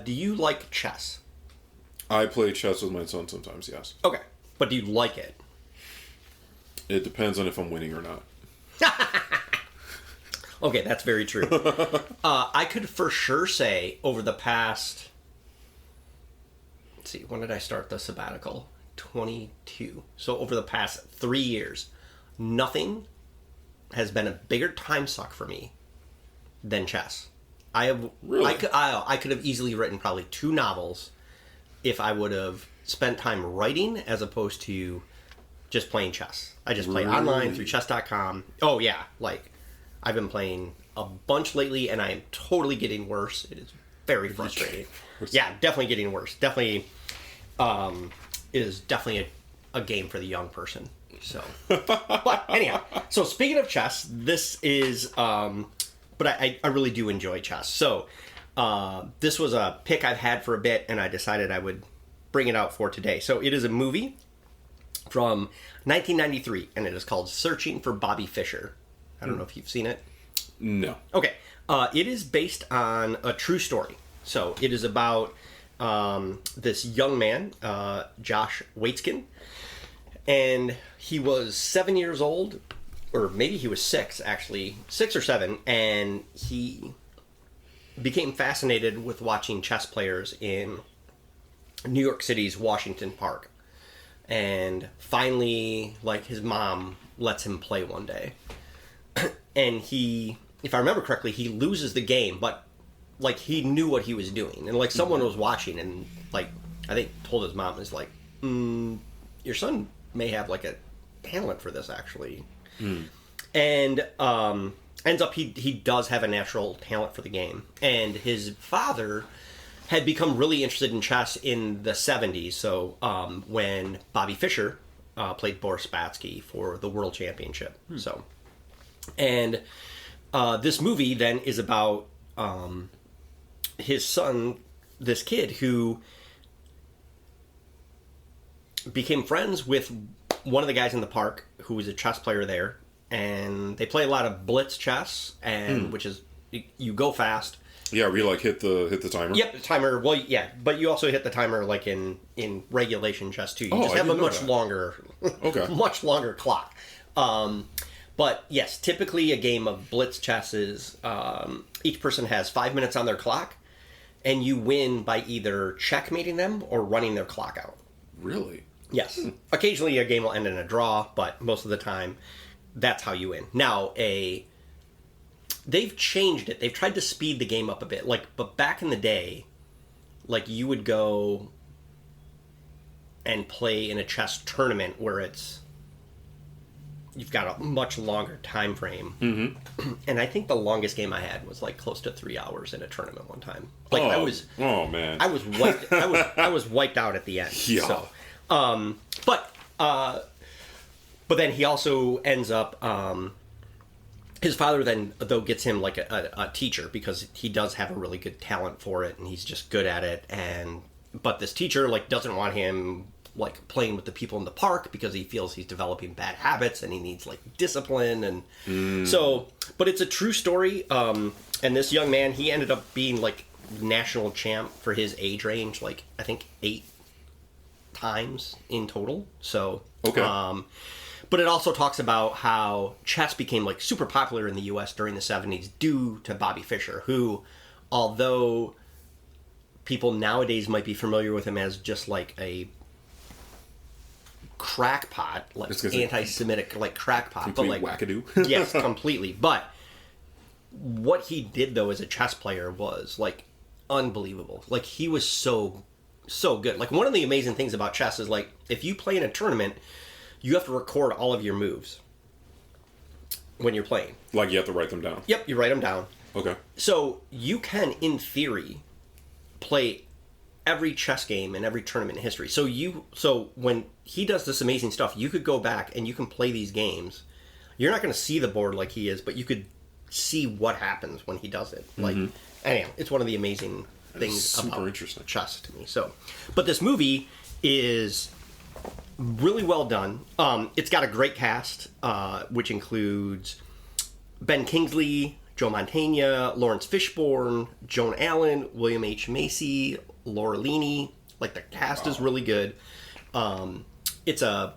Do you like chess? I play chess with my son sometimes. Yes. Okay, but do you like it? It depends on if I'm winning or not. Okay, that's very true. I could for sure say over the past, let's see, when did I start the sabbatical? 22. So over the past 3 years, nothing has been a bigger time suck for me than chess. Really? I could have easily written probably 2 novels if I would have spent time writing as opposed to just playing chess. I just play online through chess.com. Oh yeah, like I've been playing a bunch lately and I am totally getting worse. It is very frustrating. Yeah, definitely getting worse. Definitely it is definitely a game for the young person. So, but anyhow, so speaking of chess, this is, but I really do enjoy chess. So, this was a pick I've had for a bit, and I decided I would bring it out for today. So, it is a movie from 1993, and it is called Searching for Bobby Fischer. I don't know if you've seen it. No. Okay. It is based on a true story. So, it is about this young man, Josh Waitzkin, and he was 7 years old, or maybe he was 6, actually, 6 or 7, and he became fascinated with watching chess players in New York City's Washington Park. And finally, like, his mom lets him play one day. And he, if I remember correctly, he loses the game, but, like, he knew what he was doing. And, like, someone was watching and, like, I think told his mom, is like, your son may have, like, a talent for this, actually. And ends up he does have a natural talent for the game. And his father had become really interested in chess in the 70s. So when Bobby Fischer played Boris Spassky for the World Championship. So, and this movie then is about his son, this kid who became friends with one of the guys in the park who was a chess player there, and they play a lot of blitz chess, and which is you go fast. Yeah, we like hit the timer. Yep, the timer. Well, yeah, but you also hit the timer like in regulation chess too. You just I have a didn't know much that. longer, Okay. much longer clock. But yes, typically a game of blitz chess is each person has 5 minutes on their clock, and you win by either checkmating them or running their clock out. Really? Yes. Occasionally a game will end in a draw, but most of the time that's how you win. Now, they've changed it. They've tried to speed the game up a bit. But back in the day, like, you would go and play in a chess tournament where you've got a much longer time frame. Mm-hmm. And I think the longest game I had was like close to 3 hours in a tournament one time. Like I was wiped. I was wiped out at the end. Yeah. So, but then he also ends up. His father then, though, gets him like a teacher because he does have a really good talent for it, and he's just good at it. But this teacher like doesn't want him like playing with the people in the park because he feels he's developing bad habits and he needs like discipline and so. But it's a true story. And this young man, he ended up being like national champ for his age range, like I think 8 times in total. So okay. But it also talks about how chess became like super popular in the U.S. during the 70s due to Bobby Fischer, who, although people nowadays might be familiar with him as just like a crackpot, like anti-Semitic, like crackpot, but like wackadoo. Yes, completely. But what he did though as a chess player was like unbelievable. Like he was so good. Like one of the amazing things about chess is like if you play in a tournament, you have to record all of your moves when you're playing. Like you have to write them down. Yep, you write them down. Okay. So you can, in theory, play every chess game in every tournament in history. So when he does this amazing stuff, you could go back and you can play these games. You're not going to see the board like he is, but you could see what happens when he does it. Like, anyhow, it's one of the amazing things about chess to me. So, but this movie is really well done. It's got a great cast, which includes Ben Kingsley, Joe Mantegna, Lawrence Fishburne, Joan Allen, William H. Macy, Laura Linney. Like the cast is really good. It's a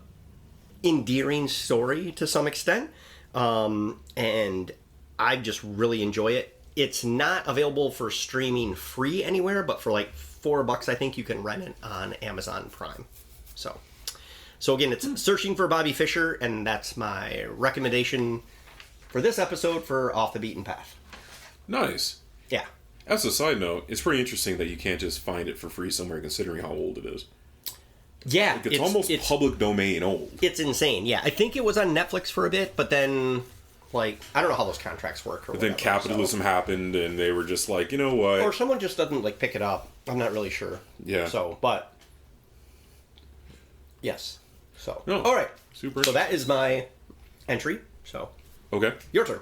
endearing story to some extent, and I just really enjoy it. It's not available for streaming free anywhere, but for like $4, I think you can rent it on Amazon Prime. So again, it's Searching for Bobby Fischer, and that's my recommendation for this episode for Off the Beaten Path. Nice. Yeah. As a side note, it's pretty interesting that you can't just find it for free somewhere, considering how old it is. Yeah. Like it's almost public domain old. It's insane, yeah. I think it was on Netflix for a bit, but then, like, I don't know how those contracts work. But then capitalism happened, and they were just like, you know what? Or someone just doesn't, like, pick it up. I'm not really sure. Yeah. So, but, yes. So, no, all right. Super. So that is my entry. So, okay. Your turn.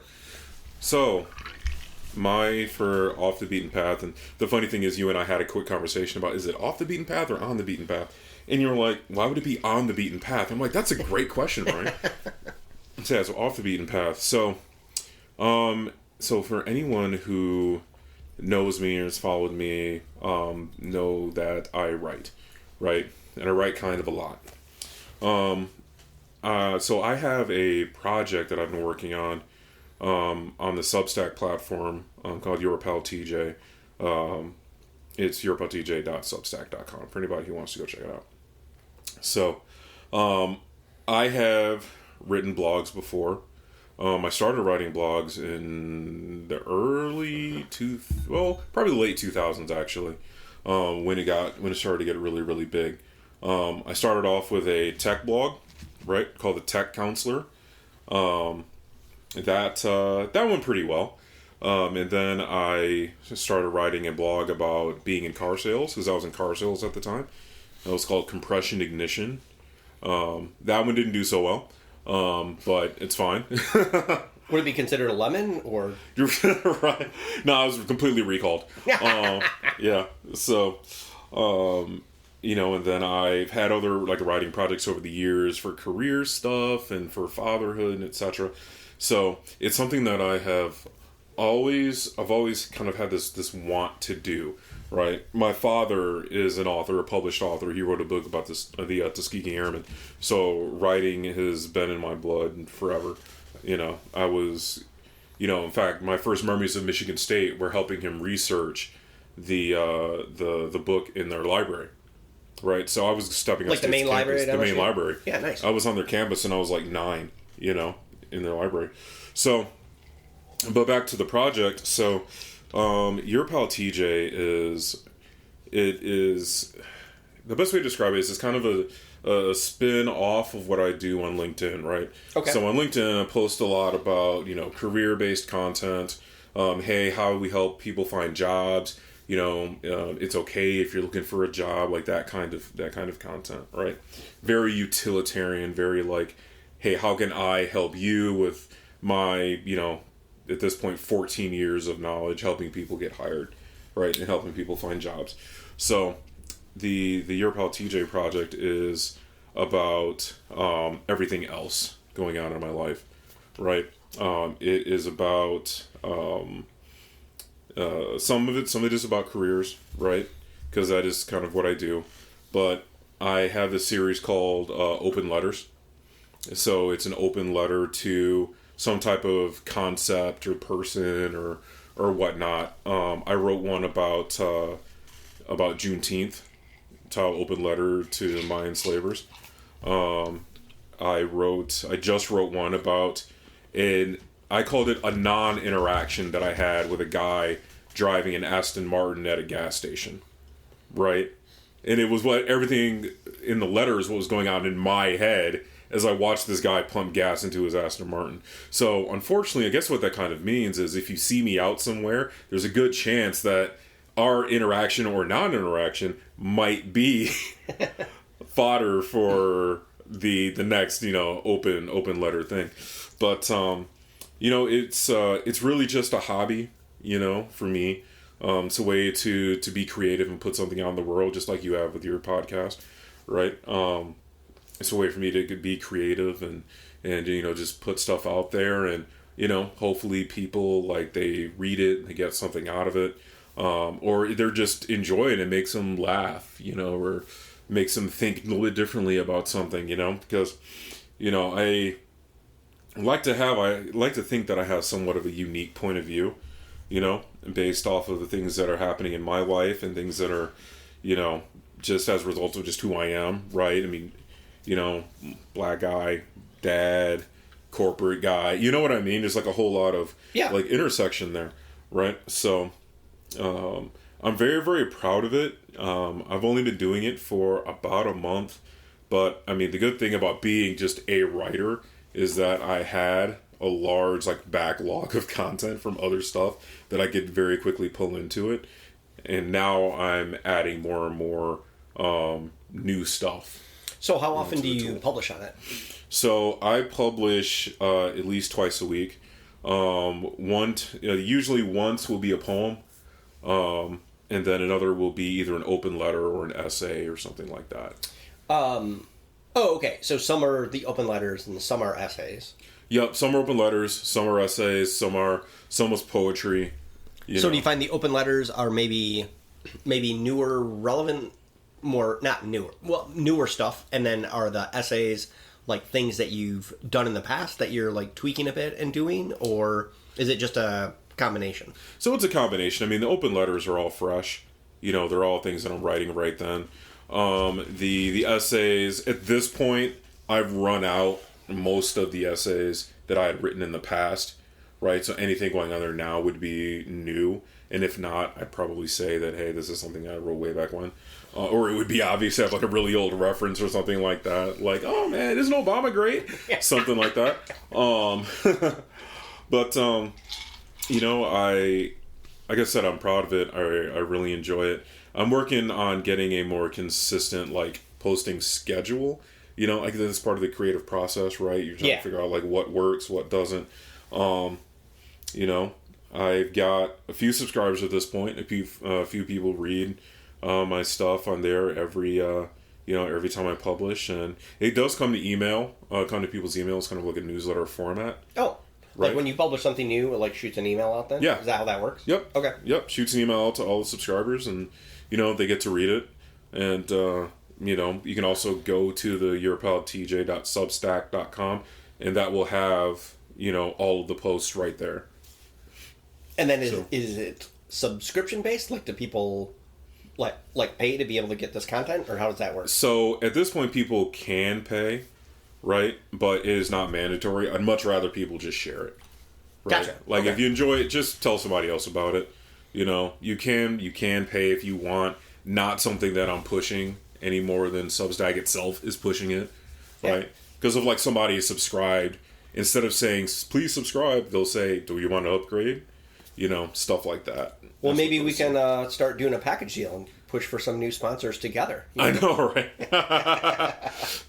So, for Off the Beaten Path, and the funny thing is you and I had a quick conversation about, is it off the beaten path or on the beaten path? And you were like, why would it be on the beaten path? I'm like, that's a great question, Brian. So off the beaten path. So for anyone who knows me or has followed me, know that I write, right? And I write kind of a lot. So I have a project that I've been working on the Substack platform called Your Pal TJ. It's yourpaltj.substack.com for anybody who wants to go check it out. So, I have written blogs before. I started writing blogs in the probably late 2000s actually, when it started to get really, really big. I started off with a tech blog, right, called the Tech Counselor. That went pretty well. And then I started writing a blog about being in car sales, because I was in car sales at the time. It was called Compression Ignition. That one didn't do so well, but it's fine. Would it be considered a lemon, or? Right. No, I was completely recalled. Yeah. So, and then I've had other like writing projects over the years for career stuff and for fatherhood and etc. So it's something that I've always kind of had this want to do, right? My father is an author, a published author. He wrote a book about the Tuskegee Airmen. So writing has been in my blood forever. I was, in fact, my first memories of Michigan State were helping him research the book in their library. Right, so I was stepping up like the main library. The main library. Yeah, nice. I was on their campus, and I was like 9, in their library. So, but back to the project. So, Your Pal TJ is the best way to describe it is it's kind of a spin off of what I do on LinkedIn, right? Okay. So on LinkedIn, I post a lot about career based content. Hey, how we help people find jobs. It's okay if you're looking for a job, like that kind of content, right? Very utilitarian, very like, hey, how can I help you with my, at this point, 14 years of knowledge, helping people get hired, right? And helping people find jobs. So the Your Pal TJ project is about everything else going on in my life, right? It is about some of it is about careers, right? Because that is kind of what I do. But I have this series called Open Letters, So it's an open letter to some type of concept or person or whatnot. I wrote one about Juneteenth. It's an open letter to my enslavers. I just wrote one about I called it a non-interaction that I had with a guy driving an Aston Martin at a gas station, right? And it was everything in the letter is what was going on in my head as I watched this guy pump gas into his Aston Martin. So unfortunately, I guess what that kind of means is if you see me out somewhere, there's a good chance that our interaction or non-interaction might be fodder for the next, open letter thing. But it's really just a hobby, for me. It's a way to be creative and put something out in the world, just like you have with your podcast, right? It's a way for me to be creative and just put stuff out there, and hopefully people they read it and they get something out of it, or they're just enjoy it and makes them laugh, or makes them think a little bit differently about something, because I like to think that I have somewhat of a unique point of view, based off of the things that are happening in my life and things that are, just as a result of just who I am, right? I mean, black guy, dad, corporate guy, you know what I mean? There's a whole lot of intersection there, right? So I'm very, very proud of it. I've only been doing it for about a month, but I mean, the good thing about being just a writer is that I had a large backlog of content from other stuff that I could very quickly pull into it, and now I'm adding more and more new stuff. So how often do you publish on it? So I publish at least twice a week. Usually once will be a poem, and then another will be either an open letter or an essay or something like that. Okay. So some are the open letters and some are essays. Yep, some are open letters, some are essays, some was poetry. Do you find the open letters are maybe newer, relevant, newer stuff, and then are the essays things that you've done in the past that you're tweaking a bit and doing, or is it just a combination? So it's a combination. I mean, the open letters are all fresh. They're all things that I'm writing right then. The essays, at this point, I've run out most of the essays that I had written in the past, right? So anything going on there now would be new. And if not, I'd probably say that, hey, this is something I wrote way back when. Or it would be obvious to have a really old reference or something like that. Oh man, isn't Obama great? Something like that. But, like I said, I'm proud of it. I really enjoy it. I'm working on getting a more consistent, posting schedule. That's part of the creative process, right? You're trying to figure out, what works, what doesn't. I've got a few subscribers at this point. A few people read my stuff on there every time I publish, and it does come to people's emails, kind of like a newsletter format. Oh, right. When you publish something new, it shoots an email out then? Yeah. Is that how that works? Yep. Okay. Yep. Shoots an email out to all the subscribers, and they get to read it, and you can also go to the yourpaltj.substack.com, and that will have all of the posts right there. And then is it subscription based? Do people pay to be able to get this content, or how does that work? So at this point, people can pay, right? But it is not mandatory. I'd much rather people just share it. Right? Gotcha. If you enjoy it, just tell somebody else about it. You can pay if you want. Not something that I'm pushing any more than Substack itself is pushing it, right? Because if somebody is subscribed, instead of saying please subscribe, they'll say, do you want to upgrade? Stuff like that. Well, maybe we can start doing a package deal and push for some new sponsors together. I know, right?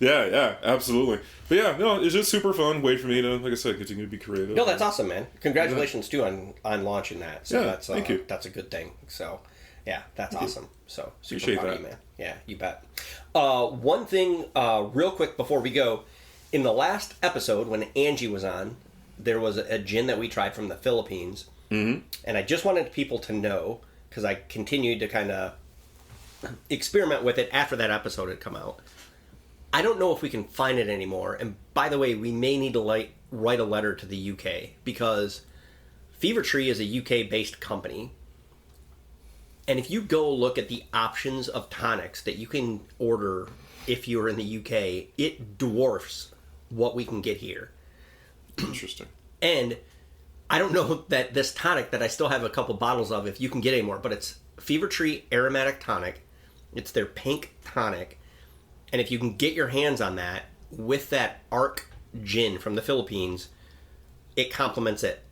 yeah, absolutely. But it's just super fun. Way for me to, like I said, continue to be creative. No, that's awesome, man. Congratulations too on launching that. So thank you. That's a good thing. So, yeah, that's awesome. So, super appreciate proud that, of you, man. Yeah, you bet. One thing, real quick before we go, in the last episode when Angie was on, there was a gin that we tried from the Philippines. Mm-hmm. And I just wanted people to know, because I continued to kind of experiment with it after that episode had come out. I don't know if we can find it anymore. And by the way, we may need to write a letter to the UK, because Fever Tree is a UK-based company. And if you go look at the options of tonics that you can order if you're in the UK, it dwarfs what we can get here. Interesting. And I don't know that this tonic that I still have a couple bottles of, if you can get any more, but it's Fever Tree Aromatic Tonic. It's their pink tonic. And if you can get your hands on that with that Arc gin from the Philippines, it complements it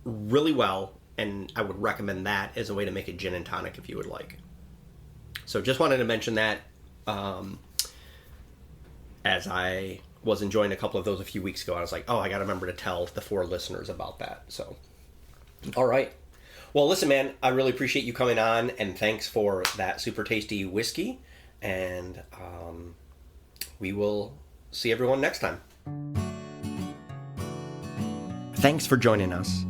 really well. And I would recommend that as a way to make a gin and tonic if you would like. So just wanted to mention that as I was enjoying a couple of those a few weeks ago. I was like, oh, I got to remember to tell the 4 listeners about that. So, all right. Well, listen, man, I really appreciate you coming on, and thanks for that super tasty whiskey. And we will see everyone next time. Thanks for joining us.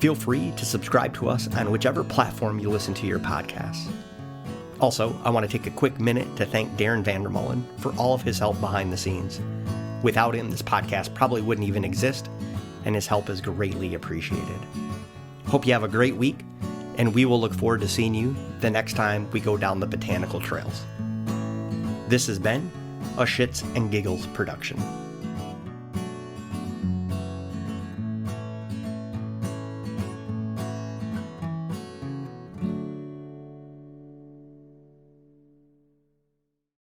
Feel free to subscribe to us on whichever platform you listen to your podcasts. Also, I want to take a quick minute to thank Darin VanderMolen for all of his help behind the scenes. Without him, this podcast probably wouldn't even exist, and his help is greatly appreciated. Hope you have a great week, and we will look forward to seeing you the next time we go down the botanical trails. This has been a Shits and Giggles production.